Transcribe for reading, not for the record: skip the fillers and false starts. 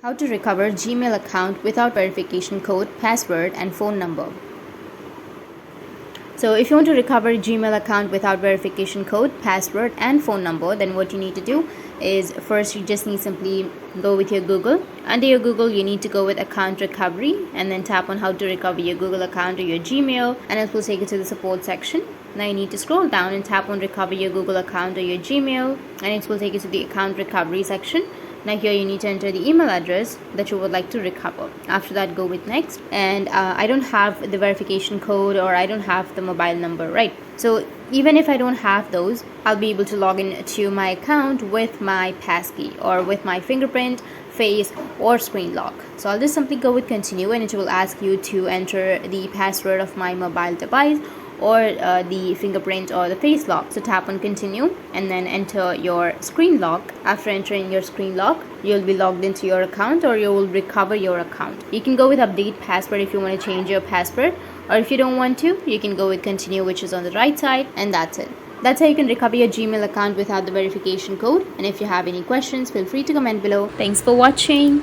How to recover Gmail account without verification code, password and phone number. So if you want to recover Gmail account without verification code, password and phone number, then what you need to do is first you just need simply go with your Google. Under your Google you need to go with account recovery and then tap on how to recover your Google account or your Gmail, and it will take you to the support section. Now you need to scroll down and tap on recover your Google account or your Gmail, and it will take you to the account recovery section. Now here you need to enter the email address that you would like to recover. After that, go with next. And I don't have the verification code or I don't have the mobile number, right? So even if I don't have those, I'll be able to log in to my account with my passkey or with my fingerprint, face or screen lock. So I'll just simply go with continue, and it will ask you to enter the password of my mobile device or the fingerprint or the face lock. So tap on continue and then enter your screen lock. After entering your screen lock, you'll be logged into your account or you will recover your account. You can go with update password if you want to change your password, or if you don't want to, you can go with continue, which is on the right side, and that's it. That's how you can recover your Gmail account without the verification code. And if you have any questions, feel free to comment below. Thanks for watching.